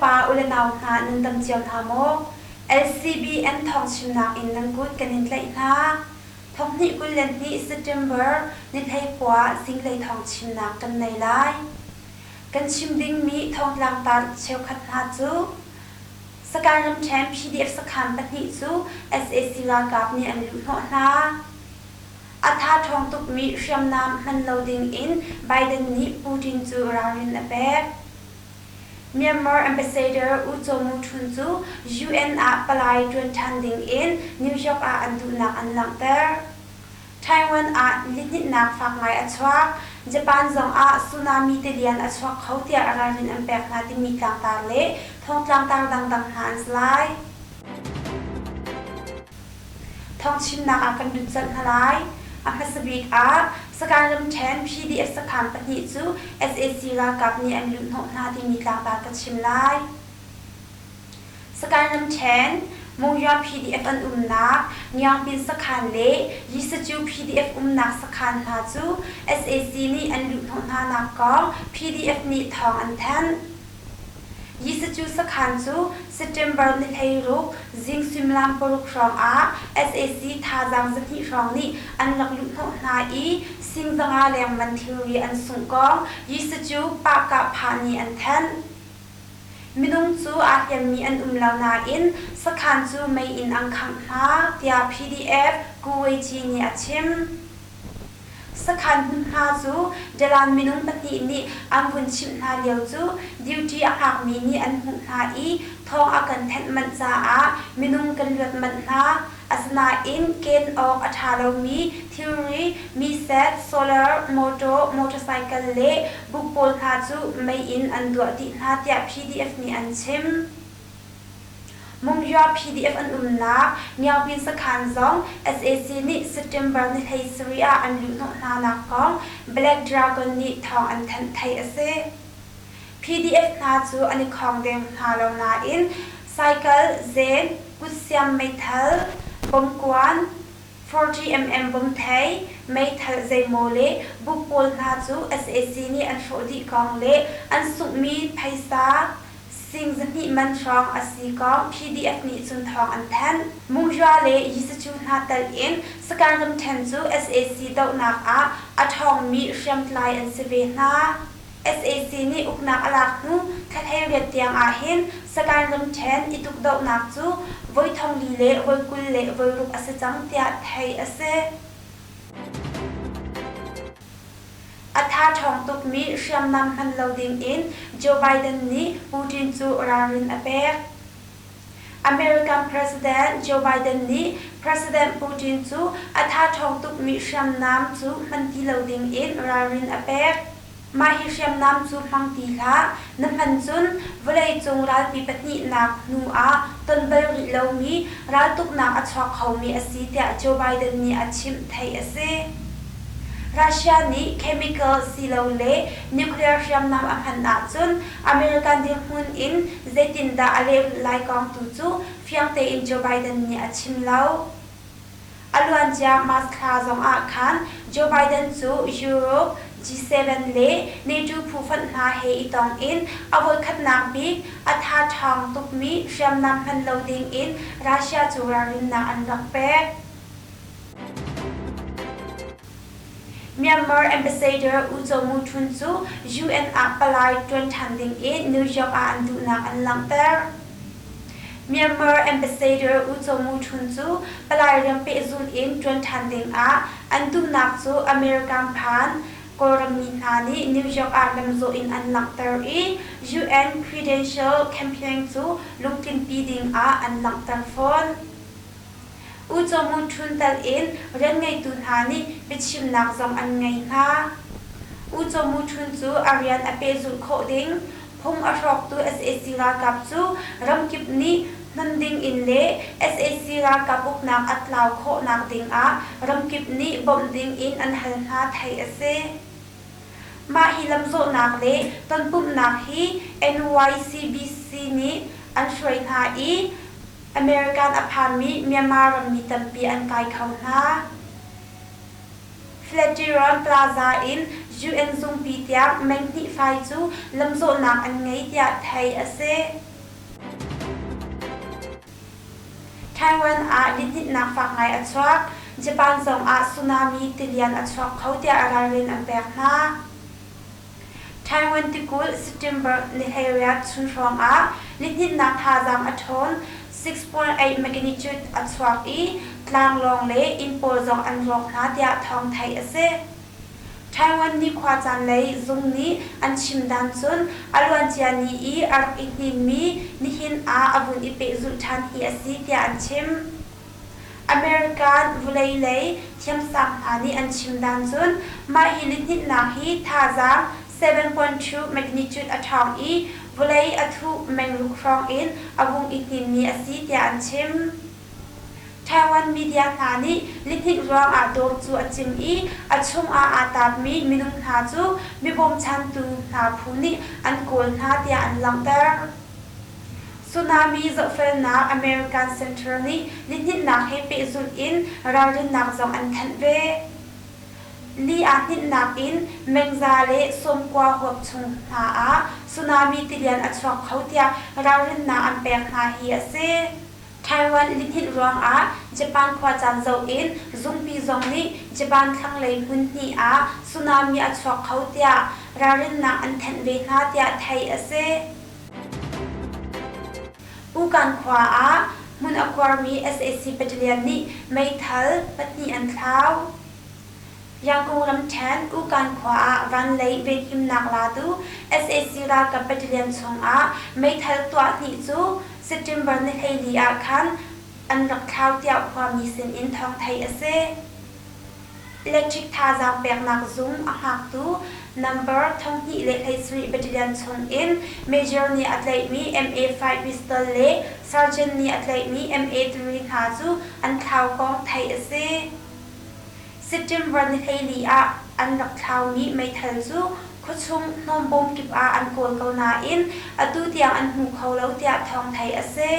ปาอุลนาวหานันตังเจียวทามก LCBN ทองชิมนักอินนังกุดกันนินเลยนะทองนี่กุลเลนนี่ September นิไทยกว่าสิ่งเลยทองชิมนักกันในไลกันชิมดิ้งมีทองลางตาเชลขัดหาจูสการนำแชมป์ PDF สคันปนิจู SAC ลากับนี่อันลุหนาอัฐาทองตุกมีเชื่อมน้ำมันโหลดดิ้งอินไบเดนนี่ปูตินจูรารินอเบกMyanmar Ambassador Uzomu Tunzu UN ปลายจวนทันดิ้งอินนิวยอร์กอันดูนักอันหลังเตอร์ไต้หวันลินิดนักฝากไม้อัชวักญี่ปุ่นจงสึนามิเตเลียนอัชวักเขาเตียรารินอันแบกนาที่มีกลางตาเละทองกลางตาดังฮันส์ไลทองชิมนักกันดุจันทลายอัพสบิกสการรำแทน PDF สคันปนิจู SAC ลากับนี่อันลุนหนาที่มีกลางตากันชิมไลสการรำแทนมงยอ PDF อันนักยังเป็นสคันเละยิสจู PDF นักสคันหาจู SAC นี่อันลุนหนานักก็ PDF นี่ทองอันแทนยิสจูสคันจู September ในไทยรูปจิงซิมลามปรุกรองSAC ทาจังสักที่รองนี่อันหลักลุนหนาสิ่งต่างๆแรงมันทีวีอันสูงกองยิสจูปากกับพานีอันแทนมินุงจูยังมีอันลาวนาอินสคันจูไม่อินอังคังนาเตีย PDF กูเวจีนี่อาชิมสคันหุ่นหาจูเดลานมินุงปฏินี่อันหุ่นชิมนาเลียวจูดิวจีอักมีนี่อันหุ่นหาทองอากันแทนมันจ้ามินุงกันเลือดมันนาอัศนาอินเกณฑ์ออกอัฐาเรามีทิวรีมีเซตโซลาร์มอเตอร์ไซค์เละบุกโปลหาจูไม่อินอันดัวติหาเตีย PDF นี่อันชิมมุงยอ PDF อันนักเงียวบินสคันซอง SAC นี่ September นี่ไทยซีเรียอันลุนนานักกอง Black Dragon นี่ทองอันแทนไทยเซ PDF นาจูอันนี้ของเดิมหาเรานาอินไซเคิลเซนกุศยมเมทัลบงกวน40mm บงไทยเมทัลเซโมเลบุกโปลนาจู SAC นี่อันโฟดีกองเลอันสุมีไพซาสิ่งนี้มันทองอาศัยก็ PDF นี่จุนทองอันแทนมุงจวาเลยิสจูนาตัลอินสการรำแทนจู SAC ดาวนักอัทองมีเชื่อมลายอันเสเวนา SAC นี่อุกนักอลักนูทัดให้เรียดเตียงหินสการรำแทนอิตุกดาวนักจูไว้ทองลีเล่ไว้กุลเล่ไว้รูปอาศัยจังเตียไทยอาศัยอัฐาทองตุกมีเชื่อมนำมันโหลดดิ้งอินโจไบเดนนี่ปูตินจูรารินอเบกAmerican President Joe Biden นี่ President Putin จูอัฐาทองตุกมีเชื่อมนำจูมันตีโหลดดิ้งอินรารินอเบกมาฮิเชื่อมนำจูฟังตีละน้ำพันจุนเวลาจงรัลปีปนินักนัวต้นเบลริโลมีรัลตุกนักอัชวเขามีอาศัยแต่โจไบเดนนี่อาชิมไทยอาศัยรัสเซียนี่เคมีคอลซีโลเล่นิวเคลียร์เชื่อมนำอันพันนักจุนอเมริกันดิหุ่นอินเจตินดาอเลไลกองตุจูเฟียงเตอินโจไบเดนนี่อาชิมเล่าอลวนจามาสคาซองอาคันโจไบเดนจูยุโรป G7 เล่ในจูผู้ฟันนาเฮอิตองอินเอาไว้ขัดนักบิ๊กอัฐาทองตุกมีเชื่อมนำพันโหลดดิ้งอินรัสเซียจูรารินนาอันรักเป็ดMyanmar Ambassador Uzomu Tunzu UN ปลายจวนทันดิ้งอินนิวยอร์กอันดูนักอันหลังเตอร์ Myanmar Ambassador Uzomu Tunzu ปลายเรียงเปซุนอินจวนทันดิ้งอันดูนักจูอเมริกันพันกรณีนานี้นิวยอร์กลำโซอินอันหลังเตอร์UN Credential Campaign จูลุกขึ้นปีดิ้งอันหลังเตอร์ฟอนอุจมูทุนตัลอินเรื่องไงตุนหานี่เป็นชิมนักจงอันไงนะอุจมูทุนจูอารียนอเปจุโคดิ้งพงอชอกตู SAC ลากับจูรำกิบนี้นันดิ้งอินเล่ SAC ลากับอุกนักอัตลาวโคนักดิ้งรำกิบนี้บ่มดิ้งอินอันหันหาไทยเซมาฮิลำโซนักเล่ต้นปุ่มนักฮี NYCBC นี้อันช่วยหาอเมริกันอพามีเมียนมาร์มีตัมปีอันไกลเขาหน้าเฟลติรอนพลาซาอินยูเอ็นซุงปีเตียงแมงนิไฟจูลำโซนักอันไงเดียไทยเซ Taiwan din hit nak fak ngai atsuak Japan zong tsunami tilian atsuak khautia ararin ang pek na Taiwan tikul September ni heriat chunrong linhit nak thazam athon 6.8 magnitude atsuak tlang long le impol zong anrok na tia thong thai ase Taiwan ni khwa chan lei zung ni an chim dan chun alwan chia ni arak ihnin mi ni hin avun ipe zul than hi asi tia an chim American vulei lei thiam sak ani an chim dan chun ma hi linhit na hi thazam 7.2 magnitude athong vulei athu menglu krong in avung ihnin mi asi tia an chim Taiwan media thani linhit ruang dor chu achim achung atap mi minung tha chu mi bom chan tu na phuni an kol na tia an langter tsunami zo fel na American Central ni linhit na he pe zul in rarin nak zong an than ve li hit nak in mengza le som kwa hop chung na tsunami tilian achok khautia rarin na an pek na hi ase Taiwan linhit ruang Japan khwa chan zo in zungpi zong ni Japan thang lei hun ni tsunami achok khautia rarin na an than ve na tia thai ase ukan khwa mun aquarmi SAC battalion ni mai thal patni an thlau Yangkung ram chan ukan khwa van lei ve kim nak la tu SAC ra ka battalion chong mai thal twa ni chu September ni hei khan an rak thau tia khwa mi sin in thong thai ase electric tha jang pek nak zoom hak tu number thong hi le hei sri battalion chung in major ni atlai mi MA5 pistol le sergeant ni atlai mi MA3 tha chu an thau kong thai ase September ni hei an rak thau mi mai thal chu khuchung nom bom kip an kol ko na in atu tiang an hu khau lo tia thong thai ase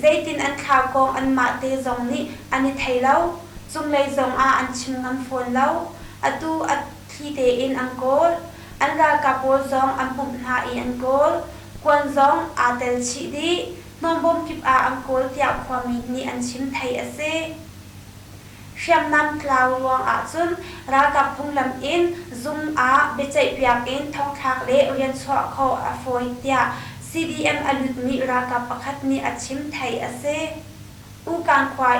zaitin an khaw kong an ma te zong ni ani thai lo chung lei zong an chim ngam phone lo atu at thi te in an kol an ra ka pol zong an pum na an kol kwan zong tel chi di nom bom kip an kol tia khwami ni an chim thai ase Siam nam tlau luang chun ra kap phung lam in zoom be chai piak in thong thak le rian chwa kho foi tia CDM alut mi ra kap pakhat ni achim thai ase u kan khwa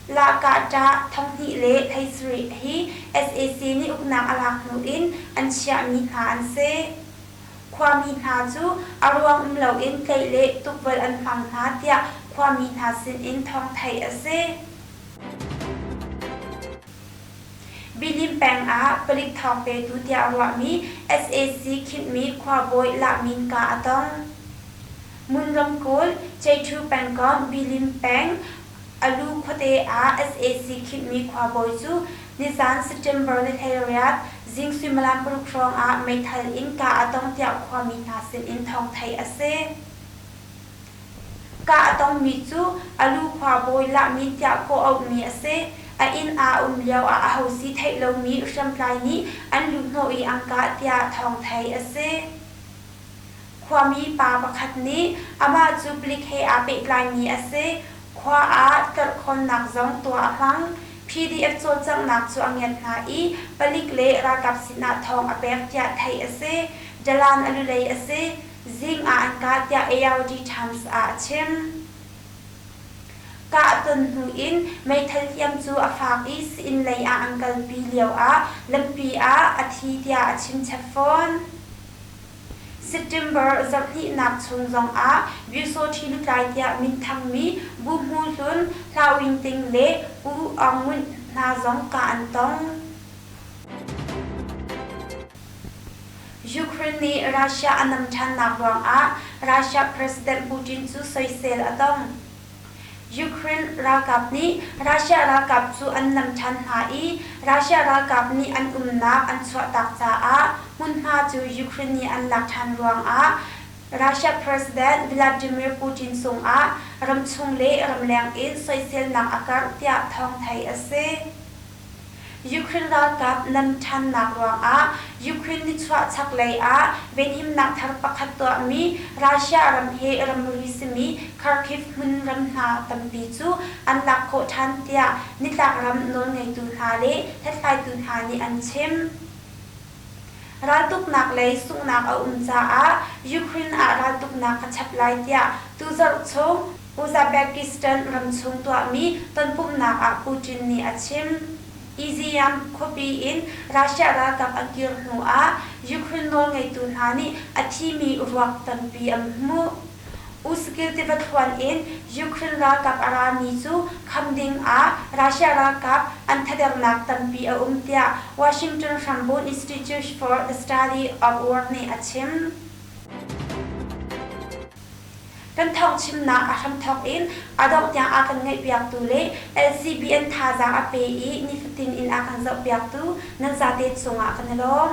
la ka ta thong hi le thai sri hi SAC ni ukna alak nu in an chia mi ha an se khwa mi ha chu arwang lo in kai le tukwal an phang ha tia khwa mi ha sin in thong thai ase Bilim peng pelik thong pe tu tia wa mi SAC khit mi khwa boy la min ka atong mun ram kol chai thu peng kom bilim peng alu khote SAC khit mi khwa boy chu nisan September ni theriat jing simalam pru krong mai thal in ka atong tia khwa mi na sin in thong thai ase ka atong mi chu alu khwa boy la min tia ko au mi ase in liao ho si thai lo mi ram plai ni an lu no ang ka tia thong thai ase khwa mi pa pakhat ni ama chu plik he pe plai ni ase khwa tar khon nak zong to hang PDF cho chang nak chu angian na palik le ra kap sina thong apek tia thai ase dalan alu lei ase jing an ka tia ARD times chem ka tun hu in mai thal hiam chu afak in lei angkal pi liao lampi athi tia achim chafon September zapni nak chung zong view so thil kai tia min thang mi bu mu lun lawing ting le u angun na zong ka antong Ukraine ni Russia anam than nak wang Russia President Putin chu soisel atong Ukraine rakap ni Russia rakap chu an nam than Russia rakap ni an umna an chwa tak cha mun ma chu Ukraine ni an lak than ruang Russia President Vladimir Putin sung ram chung le ram lang in soisel nak akar tia thong thai ase ยูเครนรัฐกับนันทันนักรวงยูเครนนิชวชักเลยเวนหิมนักทักปักขัดตัวมีรัสเซียรำเฮรำริสมีคาร์คิฟมุนรำนาตัมปีจูอันลักโคทันเตียนิลักรำนนไงตุนหาเลทัดไฟตุนหานีอันเชมรัฐตุกนักเลยสุนักอุมจายูเครนรัฐตุกนักขับไล่เตียตุจรชงอุซาเบกิสถานรำชงตัวมีตนปุ่มนักปูตินนีอันเชมอีซียมคบีอินรัสเซียรัฐกับอังกฤษหัวยูเครนโนไงตุนหานีอาทิมีรวกตันปีอัมมูอุสกิลติวัตวันอินยูเครนรัฐกับอารานีจูคำดิ่งรัสเซียรัฐกับอันทัดเดนักตันปีอุมเตียวอชิงตันรัมบูน Institute for the Study of War นี่อาชิมกันทองชิมนักอาทำทองอินอาดอกยังอากันไงเปียกตูเล่ LCBN ท่าจางอเปอีนิฟตินอินอากันจะเปียกตูนั่นจะเด็ดส่งอากันล้อม